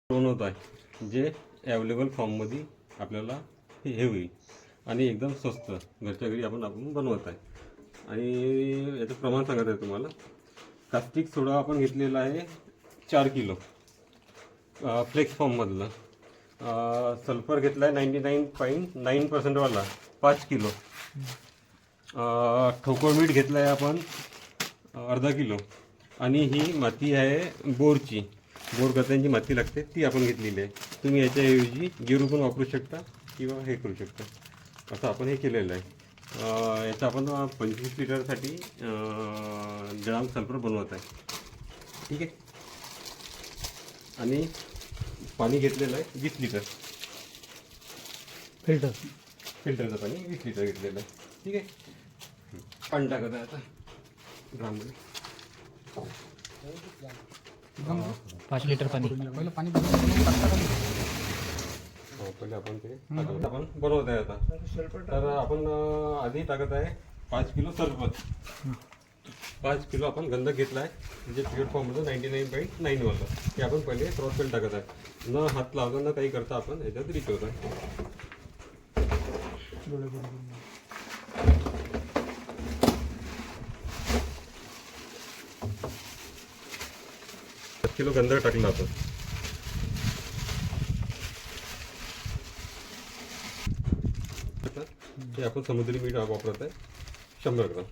बनवत आहे जे अवेलेबल फॉर्ममध्ये आपल्याला हे होईल आणि एकदम स्वस्त घरच्या घरी आपण बनवत आहे. आणि याचं प्रमाण सांगत आहे तुम्हाला. कास्टिक सोडा आपण घेतलेला आहे 4 किलो फ्लेक्स फॉर्ममधलं. सल्फर घेतला आहे 99.9% वाला 5 किलो. ठोकळ मीठ घेतलं आहे आपण अर्धा किलो. आणि ही माती आहे बोरची, बोर गत्यांची माती लागते ती आपण घेतलेली आहे. तुम्ही याच्याऐवजी गेरू पण वापरू शकता किंवा हे करू शकता. असं आपण हे केलेलं आहे. याचं आपण 25 लिटरसाठी ड्राम सल्फर बनवत आहे. ठीक आहे. आणि पाणी घेतलेलं आहे 20 लिटर फिल्टरचं पाणी 20 लिटर घेतलेलं आहे. ठीक आहे. पाणी टाकत आहे आता ड्राममध्ये 5 लिटर पाणी. पहिलं पाणी पहिले आपण ते आपण बनवत आहे आता. तर आपण आधी टाकत आहे 5 किलो सरबत. 5 किलो आपण गंधक घेतला आहे म्हणजे प्युअर फॉर्ममध्ये 99.9 वाला. ते आपण पहिले क्रॉस पेल टाकत आहे. न हात लावता न काही करता आपण याच्यात रिचवत आहे. 5 किलो गंधक टाकला आपण. हे आपण समुद्री मीठ वापरत आहे 100 ग्राम.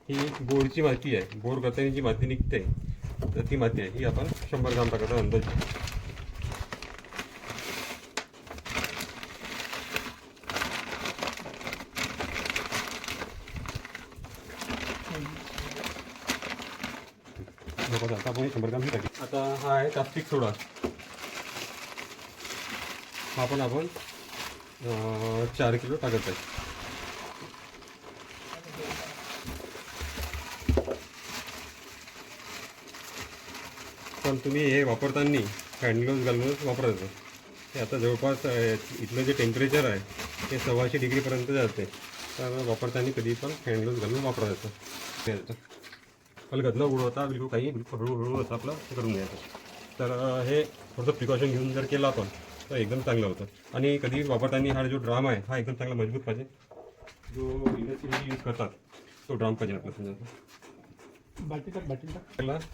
ही बोरची माती आहे, बोर गत्याने जी माती निघते तर ती माती आहे. ही आपण 100 ग्राम टाकायचा अंदाज. आता आपण 100 ग्राम ही टाकली. आता हा आहे कास्टिक सोडा. हा पण आपण 4 किलो टाकत आहे. पण तुम्ही हे वापरताना हँड ग्लोव्ज घालूनच वापरायचं. हे आता जवळपास इथलं जे टेम्परेचर आहे ते 1,600 डिग्रीपर्यंत जाते. तर वापरताना कधी पण हँड ग्लोव्ज घालून वापरायचं. अलगद न उडवता बिलकुल हळूहळू असं आपलं हे करून घ्यायचं. तर हे थोडंसं प्रिकॉशन घेऊन जर केलं आपण तर एकदम चांगलं होतं. आणि कधी वापरताना हा जो ड्राम आहे हा एकदम चांगला मजबूत पाहिजे. जो इंडस्ट्री यूज करतात तो ड्राम पाहिजे आपला. समजा बाटली टाक.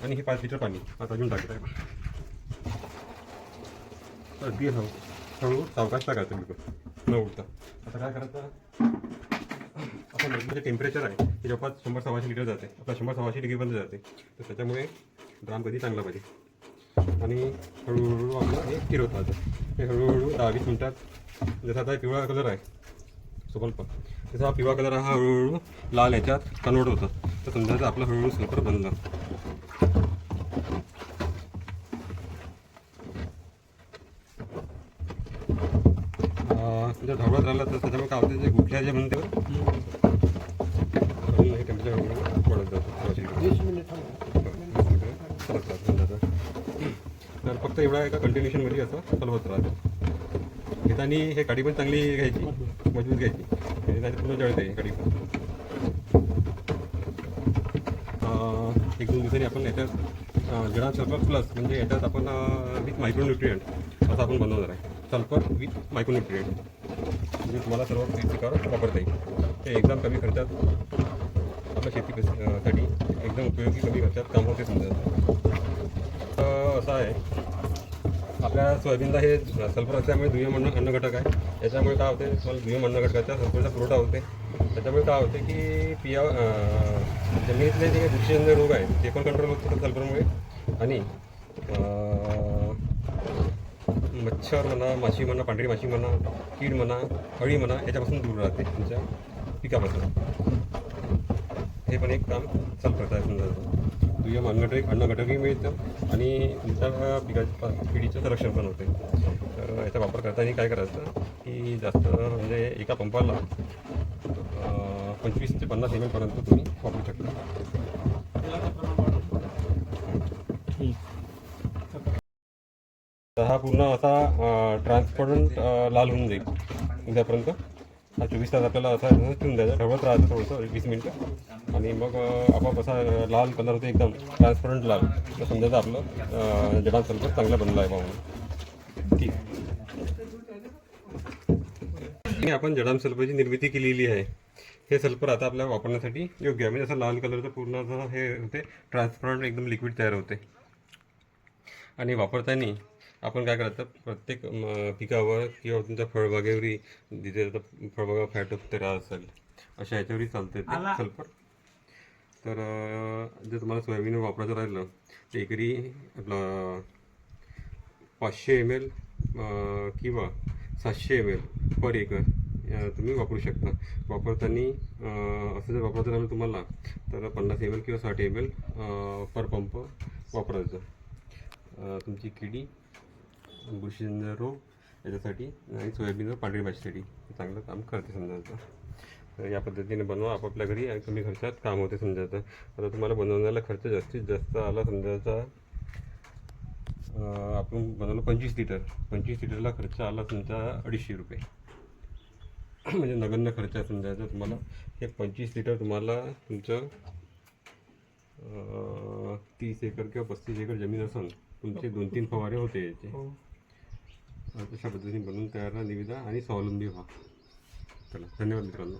आणि हे 5 लिटर पाणी आता अजून टाकत आहे. अगदी हळू सावकाश टाकायचं बिलकुल न उडता. आता काय करायचं, आपण जे टेम्परेचर आहे ते जवळपास 100-1,600 लिटर जाते. आपला 100-1,600 डिग्रीपर्यंत जाते. तर त्याच्यामुळे ड्राम कधी चांगला पाहिजे. आणि हळूहळू आपलं हे फिरवत राहतं. हे हळूहळू 10-20 मिनटात जसा आता पिवळा कलर आहे सोबल्प, तसा हा पिवळा कलर हा हळूहळू लाल याच्यात कन्वर्ट होतं. तर समजायचं आपलं हळूहळू सल्फर बनलं. जर धावत राहिला तर त्याच्यामुळे काय होतं, जे गुठल्या जे म्हणते हे टेम्परेचर हळूहळू वाढत जातं. 20 मिनिट तर फक्त एवढा एका कंटिन्युएशनमध्ये असं चालवत राहतं. घेताना हे काडी पण चांगली घ्यायची, मजबूत घ्यायची, नाही पूर्ण जळते काडी पण. 1-2 दिवसांनी आपण याच्यात जळा सल्फर प्लस म्हणजे याच्यात आपण विथ मायक्रोन्युट्रियंट असं आपण बनवणार आहे. सल्फर विथ मायक्रोन्युट्रियंट म्हणजे तुम्हाला सर्व पिकावर वापरता येईल. ते एकदम कमी खर्चात आपल्या शेतीसाठी एकदम उपयोगी, कमी खर्चात काम होते. समजा असं आहे, आपल्या सोयाबीनला हे सल्फर असल्यामुळे दुय्यम अन्न घटक आहे. याच्यामुळे काय होते, तुम्हाला दुय्यम अन्न घटकाचा सल्फरचा पुरवठा होते. त्याच्यामुळे काय होते की जमिनीतले जे बुरशीजन्य रोग आहेत ते पण कंट्रोल होते सल्फरमुळे. आणि मच्छर म्हणा, माशी म्हणा, पांढरी माशी म्हणा, कीड म्हणा, अळी म्हणा याच्यापासून दूर राहते तुमच्या पिकापासून. हे पण एक काम सल्फरचं आहे. समजा दुय्यम अन्न घटकही मिळतं आणि तुमच्या पिकाच्या पिढीचं संरक्षण पण होते. तर याचा वापर करताना काय करायचं की जास्त म्हणजे एका पंपाला 25 ते 50 ml पर्यंत तुम्ही वापरू शकता. हा पूर्ण असा ट्रान्सपरंट लाल होऊन जाईल उद्यापर्यंत. हा 24 तास आपल्याला असा ठेवून द्यायचा, ढवळत राहायचं थोडंसं 20 मिनटं आणि मग आपोआप असा लाल कलर होते एकदम ट्रान्सपरंट लाल, तर समजायचं आपलं जडान सल्फर चांगलं बनलं आहे म्हणून. ठीक आहे, आपण जडान सल्फरची निर्मिती केलेली आहे. हे सल्फर आता आपल्याला वापरण्यासाठी योग्य आहे. म्हणजे असं लाल कलरचं पूर्ण असं हे होते, ट्रान्सपरंट एकदम लिक्विड तयार होते. आणि वापरताना आपण काय करायचं, प्रत्येक पिकावर किंवा तुमच्या फळबागेवरही जिथे आता फळबागा फॅट ते राहत असेल अशा ह्याच्यावरही चालते ते सल्फर. तर जर तुम्हाला सोयाबीन वापरायचं राहिलं तर एकरी आपलं 500 ml किंवा 700 ml पर एकर तुम्ही वापरू शकता. वापरताना असं जर वापरायचं राहिलं तुम्हाला तर 50 ml किंवा 60 ml पर पंप वापरायचं. तुमची किडी, बुरशीजन्य रोग याच्यासाठी आणि सोयाबीनवर पांढरी माशीसाठी चांगलं काम करते समजायचं. तर या पद्धतीने बनवा आपापल्या घरी आणि कमी खर्चात काम होते समजायचं. आता तुम्हाला बनवण्याला खर्च जास्तीत जास्त आला समजायचा, आपण बनवलं 25 लिटर. 25 लिटरला खर्च आला तुमचा 250 रुपये. म्हणजे नगण्य खर्च आहे समजायचा तुम्हाला. हे 25 लिटर तुम्हाला तुमचं 30 एकर किंवा 35 एकर जमीन असेल, तुमचे 2-3 फवारे होते याचे. तशा पद्धतीने बनवून तयार निविदा आणि स्वावलंबी व्हा. चला, धन्यवाद मित्रांनो.